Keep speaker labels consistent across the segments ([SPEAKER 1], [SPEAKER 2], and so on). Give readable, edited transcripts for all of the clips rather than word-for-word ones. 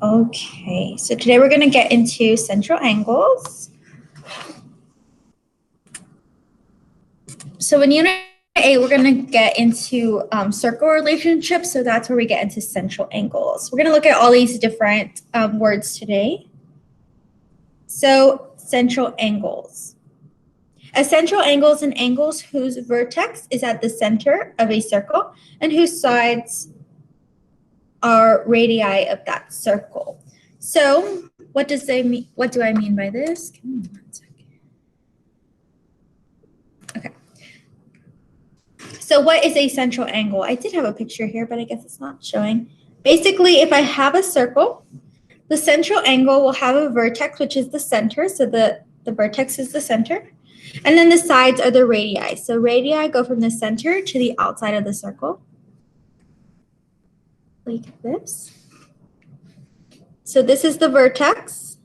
[SPEAKER 1] Okay, so today we're going to get into central angles. So in Unit A, we're going to get into circle relationships. So that's where we get into central angles. We're going to look at all these different words today. So central angles. A central angle is an angle whose vertex is at the center of a circle and whose sides are radii of that circle. So what does they mean? What do I mean by this? Give me 1 second. Okay. So what is a central angle? I did have a picture here, but I guess it's not showing. Basically, if I have a circle, the central angle will have a vertex, which is the center. So the vertex is the center. And then the sides are the radii. So radii go from the center to the outside of the circle. Like this. So this is the vertex.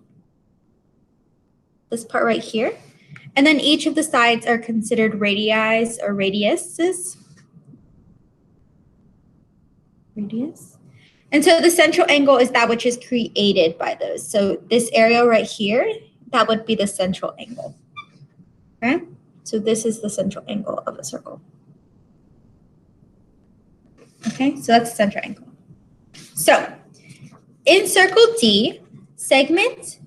[SPEAKER 1] This part right here. And then each of the sides are considered radii or radiuses. Radius. And so the central angle is that which is created by those. So this area right here, that would be the central angle. Okay? So this is the central angle of a circle. Okay, so that's the central angle. So in circle D, segment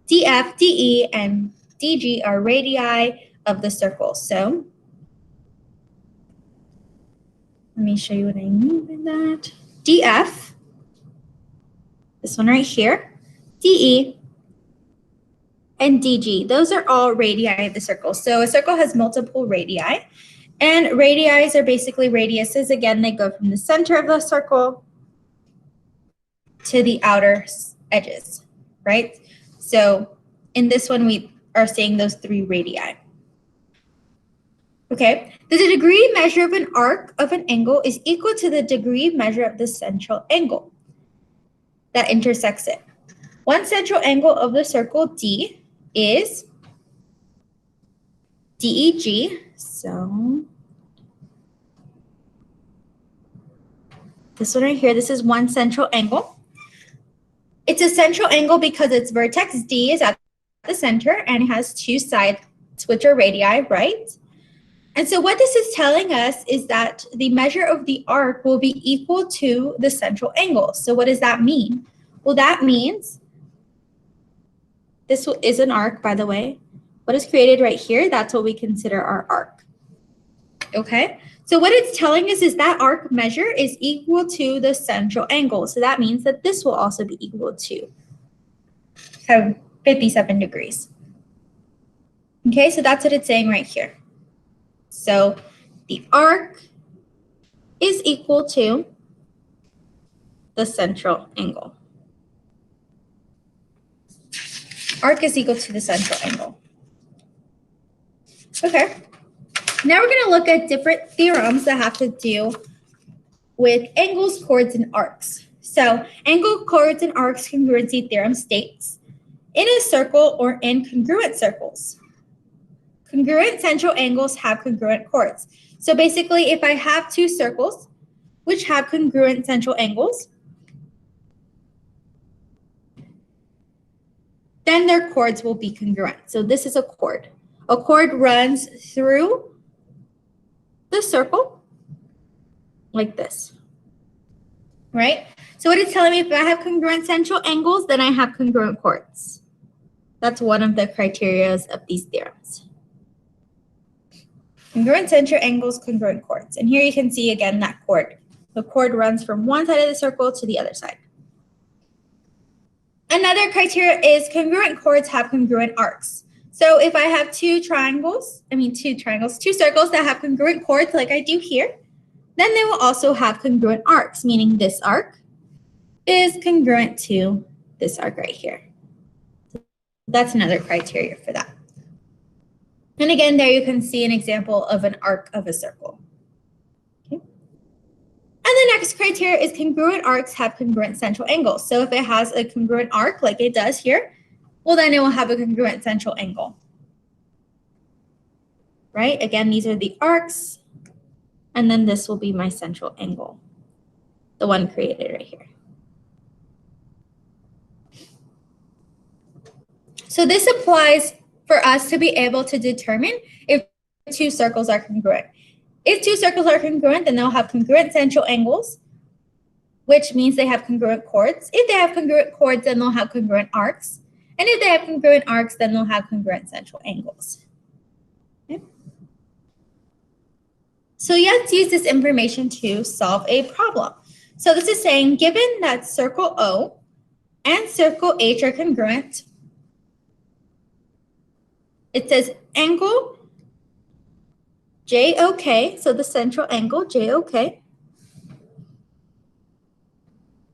[SPEAKER 1] DF, DE, and DG are radii of the circle. So let me show you what I mean by that. DF, this one right here, DE, and DG, those are all radii of the circle. So a circle has multiple radii, and radii are basically radiuses. Again, they go from the center of the circle to the outer edges, right? So in this one, we are saying those 3 radii. Okay, the degree measure of an arc of an angle is equal to the degree measure of the central angle that intersects it. One central angle of the circle D is DEG. So this one right here, this is one central angle. It's a central angle because its vertex D is at the center and it has 2 sides, which are radii, right? And so what this is telling us is that the measure of the arc will be equal to the central angle. So what does that mean? Well, that means this is an arc, by the way. What is created right here, that's what we consider our arc. Okay, so what it's telling us is that arc measure is equal to the central angle. So that means that this will also be equal to 57 degrees. Okay, so that's what it's saying right here. So the arc is equal to the central angle. Arc is equal to the central angle. Okay. Now we're going to look at different theorems that have to do with angles, chords, and arcs. So angle, chords, and arcs congruency theorem states, in a circle or in congruent circles, congruent central angles have congruent chords. So basically, if I have 2 circles which have congruent central angles, then their chords will be congruent. So this is a chord. A chord runs through the circle like this, right? So what it's telling me, if I have congruent central angles, then I have congruent chords. That's one of the criteria of these theorems. Congruent central angles, congruent chords. And here you can see again that chord. The chord runs from one side of the circle to the other side. Another criteria is congruent chords have congruent arcs. So if I have two circles that have congruent chords like I do here, then they will also have congruent arcs, meaning this arc is congruent to this arc right here. That's another criteria for that. And again, there you can see an example of an arc of a circle. Okay. And the next criteria is congruent arcs have congruent central angles. So if it has a congruent arc like it does here, well, then it will have a congruent central angle. Right? Again, these are the arcs. And then this will be my central angle, the one created right here. So this applies for us to be able to determine if two circles are congruent. If two circles are congruent, then they'll have congruent central angles, which means they have congruent chords. If they have congruent chords, then they'll have congruent arcs. And if they have congruent arcs, then they'll have congruent central angles. Okay. So let's use this information to solve a problem. So this is saying, given that circle O and circle H are congruent, it says angle JOK, so the central angle JOK,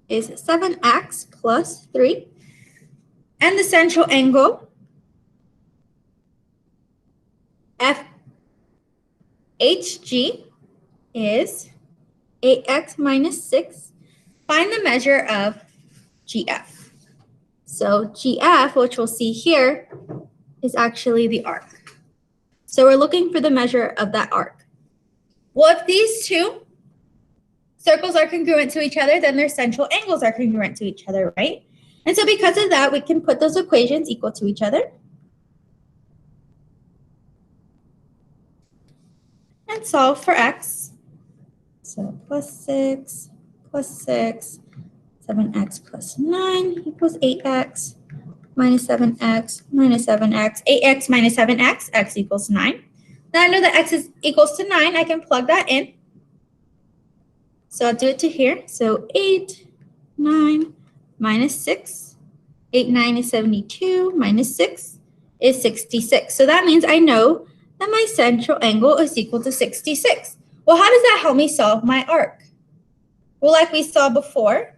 [SPEAKER 1] is 7x plus 3. And the central angle FHG is 8x minus 6. Find the measure of GF. So GF, which we'll see here, is actually the arc. So we're looking for the measure of that arc. Well, if these two circles are congruent to each other, then their central angles are congruent to each other, right? And so because of that, we can put those equations equal to each other and solve for x. So plus 6, 7x plus 9 equals 8x minus 7x minus 7x. 8x minus 7x, x equals 9. Now I know that x is equals to 9. I can plug that in. So I'll do it to here. So 8, 9 minus 6. 8, 9 is 72 minus 6 is 66. So that means I know that my central angle is equal to 66. Well, how does that help me solve my arc? Well, like we saw before,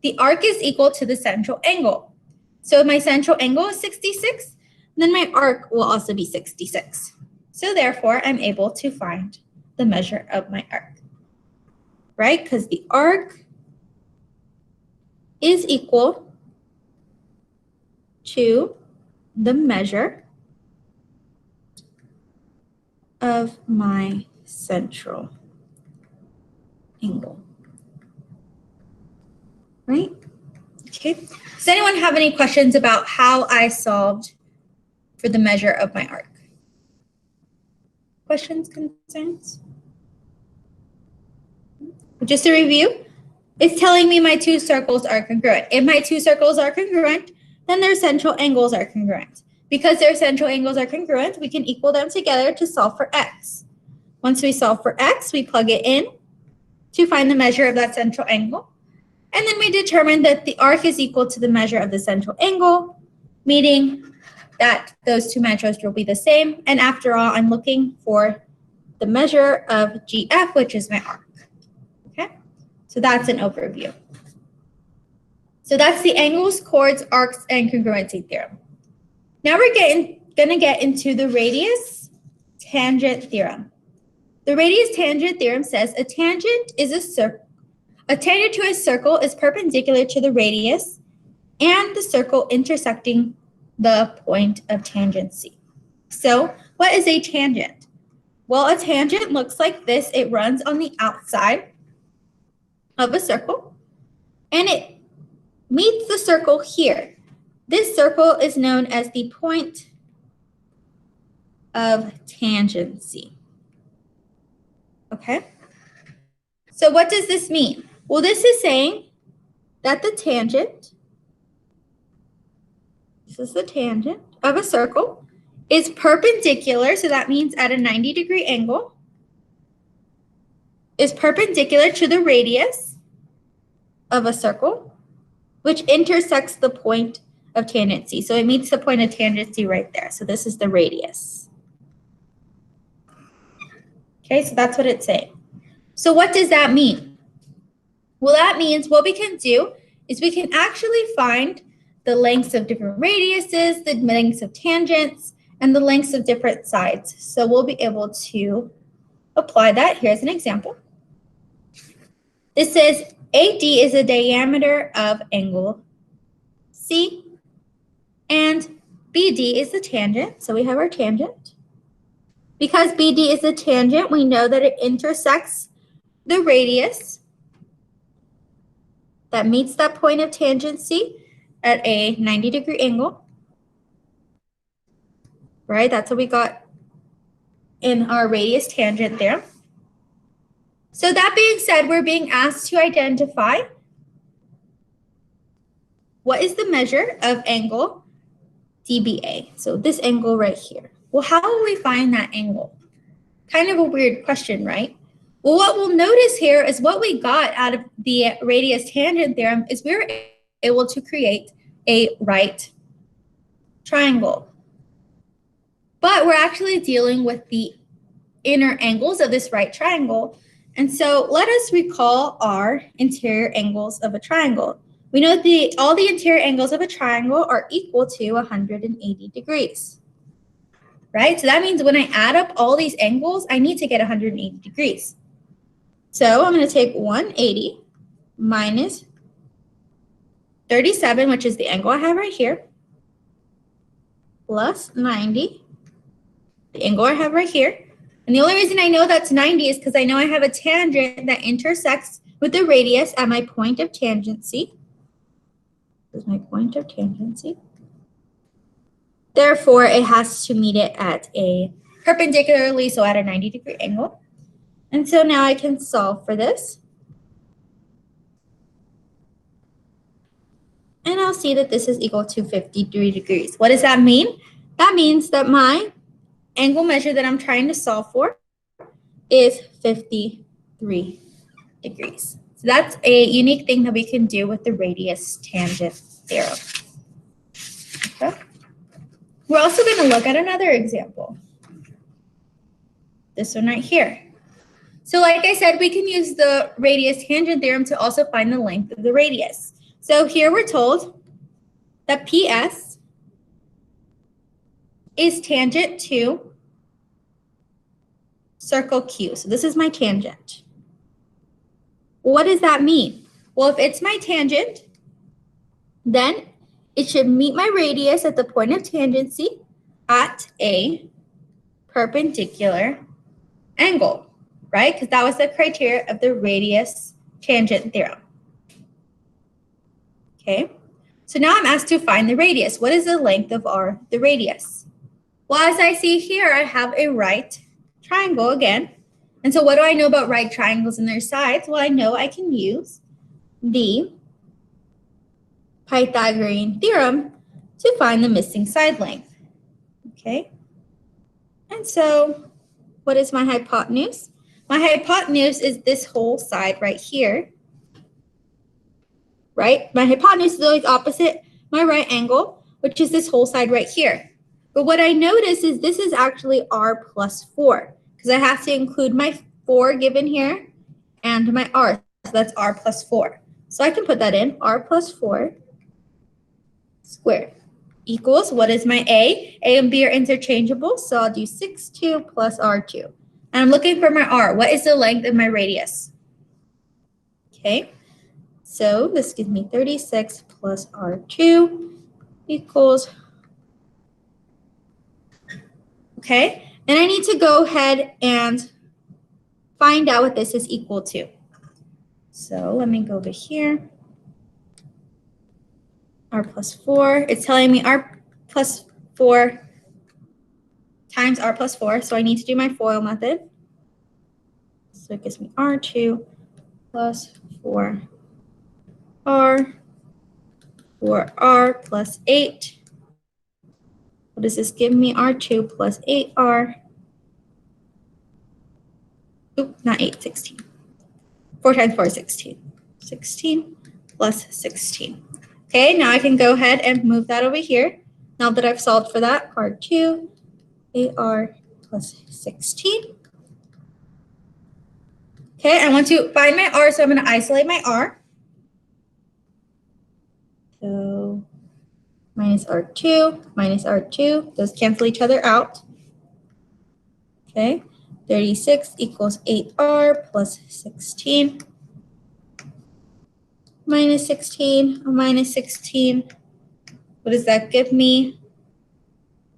[SPEAKER 1] the arc is equal to the central angle. So if my central angle is 66, then my arc will also be 66. So therefore, I'm able to find the measure of my arc, right? Because the arc is equal to the measure of my central angle, right? Okay. Does anyone have any questions about how I solved for the measure of my arc? Questions, concerns? Just to review, it's telling me my two circles are congruent. If my two circles are congruent, then their central angles are congruent. Because their central angles are congruent, we can equal them together to solve for x. Once we solve for x, we plug it in to find the measure of that central angle. And then we determine that the arc is equal to the measure of the central angle, meaning that those two measures will be the same. And after all, I'm looking for the measure of GF, which is my arc. Okay, so that's an overview. So that's the angles, chords, arcs, and congruency theorem. Now we're going to get into the radius tangent theorem. The radius tangent theorem says a tangent is a circle. A tangent to a circle is perpendicular to the radius and the circle intersecting the point of tangency. So what is a tangent? Well, a tangent looks like this. It runs on the outside of a circle and it meets the circle here. This circle is known as the point of tangency. Okay? So what does this mean? Well, this is saying that the tangent, this is the tangent of a circle, is perpendicular, so that means at a 90-degree angle, is perpendicular to the radius of a circle, which intersects the point of tangency. So it meets the point of tangency right there. So this is the radius. Okay, so that's what it's saying. So what does that mean? Well, that means what we can do is we can actually find the lengths of different radiuses, the lengths of tangents, and the lengths of different sides. So we'll be able to apply that. Here's an example. This says AD is the diameter of angle C, and BD is the tangent. So we have our tangent. Because BD is the tangent, we know that it intersects the radius that meets that point of tangency, at a 90-degree angle, right? That's what we got in our radius tangent there. So that being said, we're being asked to identify what is the measure of angle DBA. So this angle right here. Well, how will we find that angle? Kind of a weird question, right? Well, what we'll notice here is what we got out of the radius tangent theorem is we were able to create a right triangle. But we're actually dealing with the inner angles of this right triangle. And so let us recall our interior angles of a triangle. We know that all the interior angles of a triangle are equal to 180 degrees, right? So that means when I add up all these angles, I need to get 180 degrees. So I'm going to take 180 minus 37, which is the angle I have right here, plus 90, the angle I have right here. And the only reason I know that's 90 is because I know I have a tangent that intersects with the radius at my point of tangency. This is my point of tangency. Therefore, it has to meet it at a perpendicularly, so at a 90-degree angle. And so now I can solve for this. And I'll see that this is equal to 53 degrees. What does that mean? That means that my angle measure that I'm trying to solve for is 53 degrees. So that's a unique thing that we can do with the radius tangent theorem. Okay. We're also going to look at another example. This one right here. So like I said, we can use the radius tangent theorem to also find the length of the radius. So here we're told that PS is tangent to circle Q. So this is my tangent. What does that mean? Well, if it's my tangent, then it should meet my radius at the point of tangency at a perpendicular angle, right? Because that was the criteria of the radius tangent theorem. Okay, so now I'm asked to find the radius. What is the length of the radius? Well, as I see here, I have a right triangle again. And so what do I know about right triangles and their sides? Well, I know I can use the Pythagorean theorem to find the missing side length. Okay, and so what is my hypotenuse? My hypotenuse is this whole side right here, right? My hypotenuse is always opposite my right angle, which is this whole side right here. But what I notice is this is actually r plus 4, because I have to include my 4 given here and my r, so that's r plus 4. So I can put that in, r plus 4 squared equals, what is my a? A and b are interchangeable, so I'll do 6,2 plus r2. And I'm looking for my r. What is the length of my radius? Okay, so this gives me 36 plus r2 equals, okay, and I need to go ahead and find out what this is equal to. So let me go over here. R plus 4, it's telling me r plus 4 times r plus 4, so I need to do my FOIL method. So it gives me r2 plus 4r, 4r plus 8. What does this give me? r2 plus 8r. Oop, not 8, 16. 4 times 4 is 16. 16 plus 16. Okay, now I can go ahead and move that over here. Now that I've solved for that, r2, 8r plus 16. Okay, I want to find my r, so I'm going to isolate my r. So minus r2, those cancel each other out. Okay, 36 equals 8r plus 16. Minus 16, minus 16. What does that give me?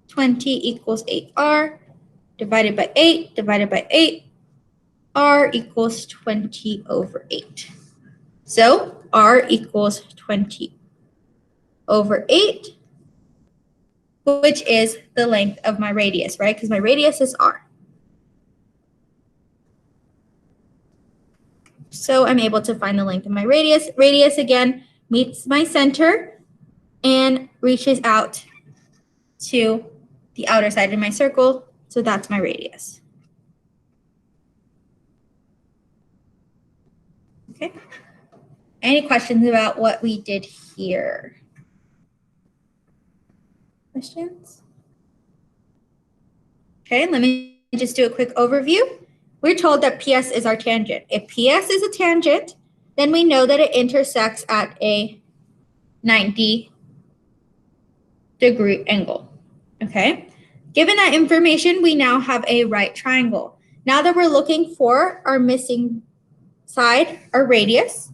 [SPEAKER 1] 20 equals 8r divided by 8, r equals 20 over 8. So r equals 20 over 8, which is the length of my radius, right? Because my radius is r. So I'm able to find the length of my radius. Radius, again, meets my center and reaches out to the outer side of my circle. So that's my radius. Okay. Any questions about what we did here? Questions? Okay, let me just do a quick overview. We're told that PS is our tangent. If PS is a tangent, then we know that it intersects at a 90-degree angle. Okay, given that information, we now have a right triangle. Now that we're looking for our missing side, our radius,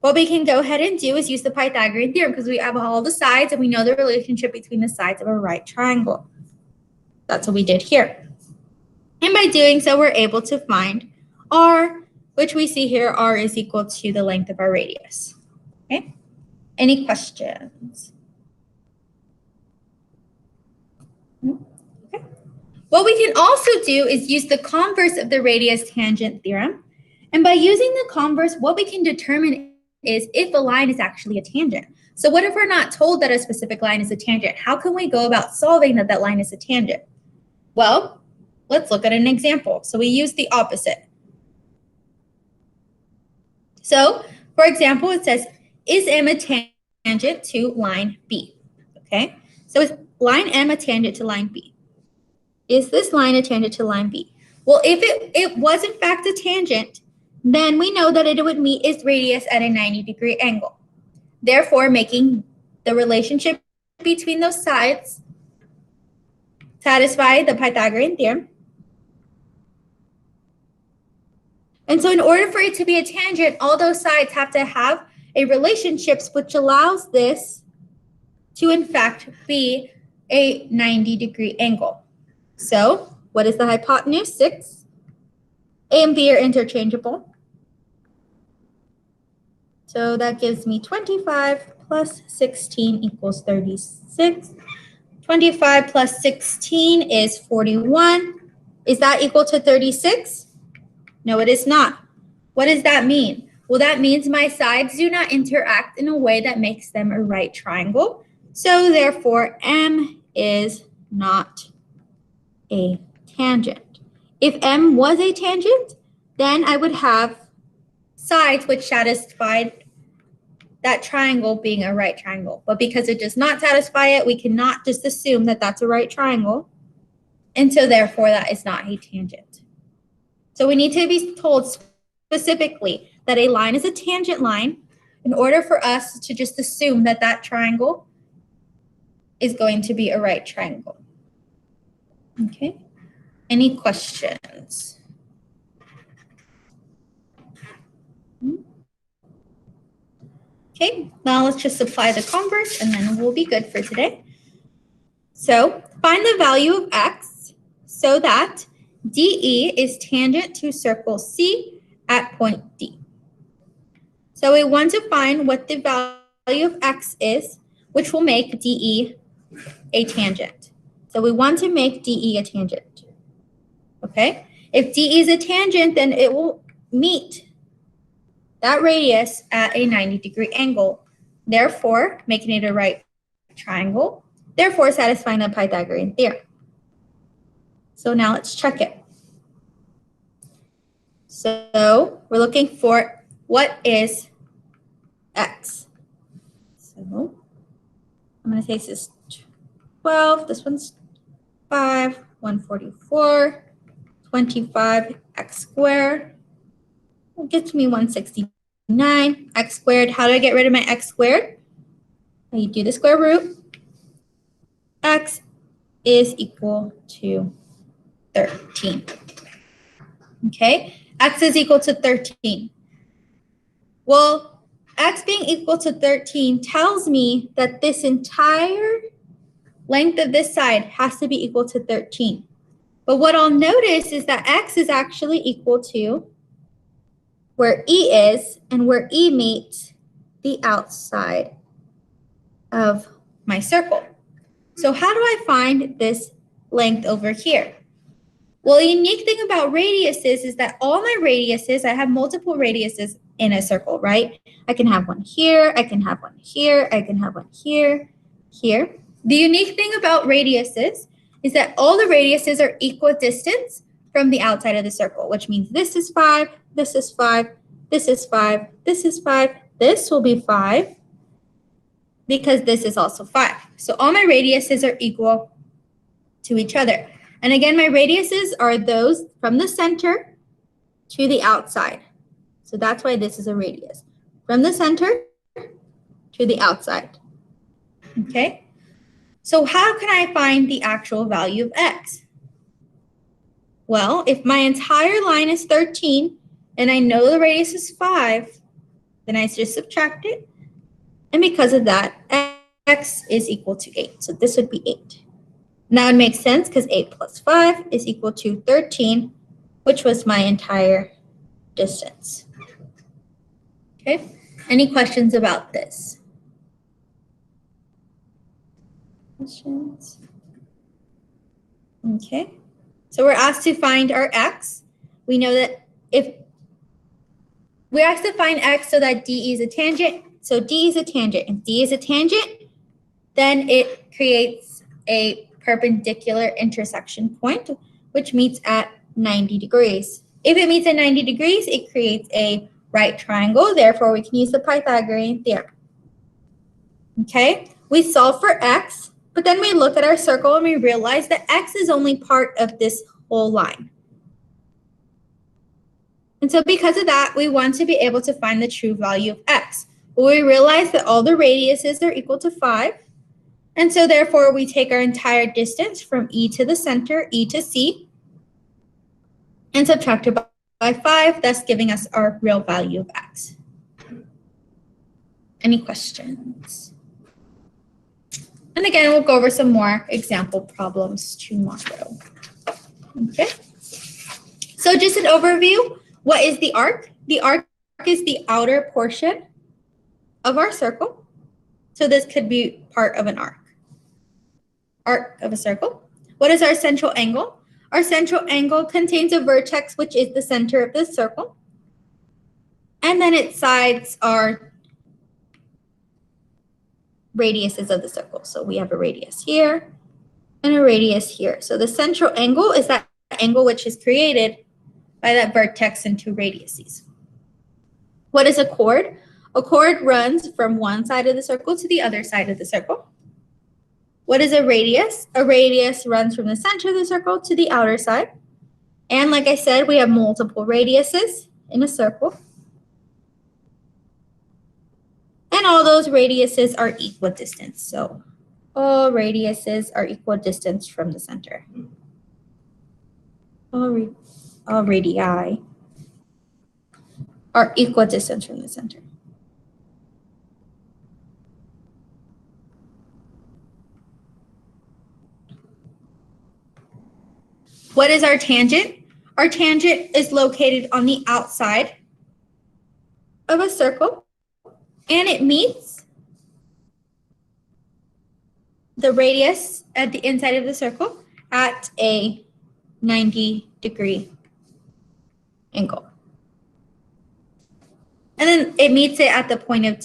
[SPEAKER 1] what we can go ahead and do is use the Pythagorean theorem because we have all the sides and we know the relationship between the sides of a right triangle. That's what we did here. And by doing so, we're able to find r, which we see here, r is equal to the length of our radius. Okay, any questions? Okay. What we can also do is use the converse of the radius tangent theorem. And by using the converse, what we can determine is if a line is actually a tangent. So what if we're not told that a specific line is a tangent? How can we go about solving that that line is a tangent? Well, let's look at an example. So we use the opposite. So, for example, it says, is M a tangent to line B? Okay, so is line M a tangent to line B? Is this line a tangent to line B? Well, if it was in fact a tangent, then we know that it would meet its radius at a 90-degree angle, therefore making the relationship between those sides satisfy the Pythagorean theorem. And so in order for it to be a tangent, all those sides have to have a relationship which allows this to in fact be a 90-degree angle. So what is the hypotenuse? 6. A and B are interchangeable. So that gives me 25 plus 16 equals 36. 25 plus 16 is 41. Is that equal to 36? No, it is not. What does that mean? Well, that means my sides do not interact in a way that makes them a right triangle. So therefore, M is not a tangent. If M was a tangent, then I would have sides which satisfied that triangle being a right triangle. But because it does not satisfy it, we cannot just assume that that's a right triangle. And so therefore, that is not a tangent. So we need to be told specifically that a line is a tangent line in order for us to just assume that that triangle is going to be a right triangle. Okay, any questions? Okay, now let's just apply the converse and then we'll be good for today. So find the value of x so that DE is tangent to circle C at point D. So we want to find what the value of x is, which will make DE a tangent. So we want to make DE a tangent. Okay, if DE is a tangent, then it will meet that radius at a 90-degree angle, therefore making it a right triangle, therefore satisfying the Pythagorean theorem. So now let's check it. So we're looking for what is x. So I'm going to say this is 12, this one's 5, 144, 25, x squared. Will get me 169, x squared. How do I get rid of my x squared? You do the square root. X is equal to 13. Okay, x is equal to 13. Well, x being equal to 13 tells me that this entire length of this side has to be equal to 13. But what I'll notice is that x is actually equal to where E is and where E meets the outside of my circle. So how do I find this length over here? Well, the unique thing about radiuses is that all my radiuses, I have multiple radiuses in a circle, right? I can have one here, I can have one here, I can have one here, here. The unique thing about radiuses is that all the radiuses are equal distance from the outside of the circle, which means this is 5, this is 5, this is 5, this is 5, this will be 5, because this is also 5. So all my radiuses are equal to each other. And again, my radiuses are those from the center to the outside. So that's why this is a radius. From the center to the outside. Okay? So how can I find the actual value of x? Well, if my entire line is 13 and I know the radius is 5, then I just subtract it. And because of that, x is equal to 8. So this would be 8. Now it makes sense because 8 plus 5 is equal to 13, which was my entire distance. Okay, any questions about this? Questions? Okay, so we're asked to find our x. We know that if we're asked to find x so that D is a tangent, so D is a tangent. If D is a tangent, then it creates a perpendicular intersection point, which meets at 90 degrees. If it meets at 90 degrees, it creates a right triangle. Therefore, we can use the Pythagorean theorem. Okay, we solve for x, but then we look at our circle and we realize that x is only part of this whole line. And so because of that, we want to be able to find the true value of x. Well, we realize that all the radiuses are equal to 5. And so therefore, we take our entire distance from E to the center, E to C, and subtract it by 5, thus giving us our real value of x. Any questions? And again, we'll go over some more example problems tomorrow. Okay. So just an overview, what is the arc? The arc is the outer portion of our circle. So this could be part of an arc of a circle. What is our central angle? Our central angle contains a vertex, which is the center of the circle. And then its sides are radiuses of the circle. So we have a radius here and a radius here. So the central angle is that angle which is created by that vertex and two radiuses. What is a chord? A chord runs from one side of the circle to the other side of the circle. What is a radius? A radius runs from the center of the circle to the outer side. And like I said, we have multiple radiuses in a circle. And all those radiuses are equal distance. So all radiuses are equal distance from the center. All radii are equal distance from the center. What is our tangent? Our tangent is located on the outside of a circle, and it meets the radius at the inside of the circle at a 90-degree angle. And then it meets it at the point of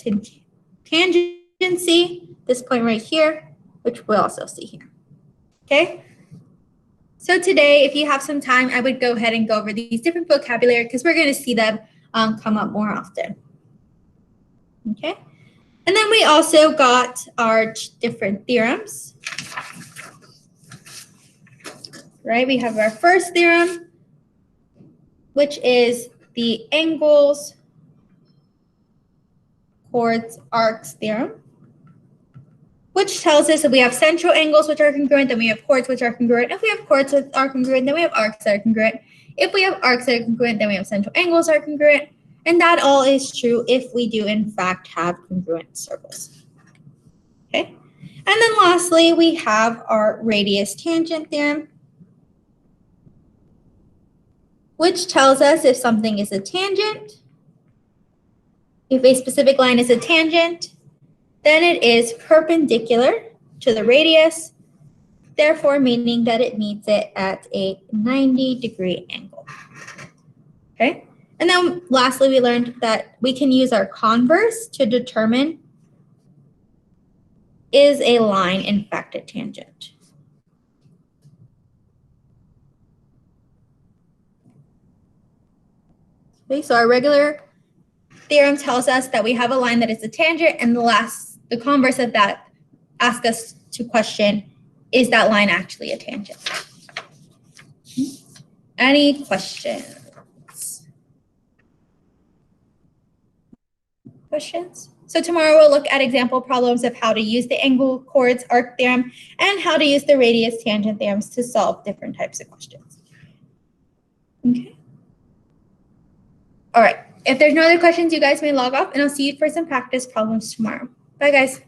[SPEAKER 1] tangency, this point right here, which we'll also see here. Okay? So today, if you have some time, I would go ahead and go over these different vocabulary because we're going to see them come up more often. Okay? And then we also got our different theorems. Right? We have our first theorem, which is the angles, chords, arcs theorem, which tells us that we have central angles which are congruent, then we have chords which are congruent. If we have chords that are congruent, then we have arcs that are congruent. If we have arcs that are congruent, then we have central angles that are congruent. And that all is true if we do in fact have congruent circles. Okay. And then lastly, we have our radius tangent theorem, which tells us if something is a tangent, if a specific line is a tangent, then it is perpendicular to the radius, therefore meaning that it meets it at a 90-degree angle. Okay? And then lastly, we learned that we can use our converse to determine, is a line in fact a tangent? Okay, so our regular theorem tells us that we have a line that is a tangent, and the converse of that asks us to question, is that line actually a tangent? Any questions? So tomorrow we'll look at example problems of how to use the angle, chords, arc theorem, and how to use the radius tangent theorems to solve different types of questions. Okay. All right. If there's no other questions, you guys may log off, and I'll see you for some practice problems tomorrow. Bye, guys.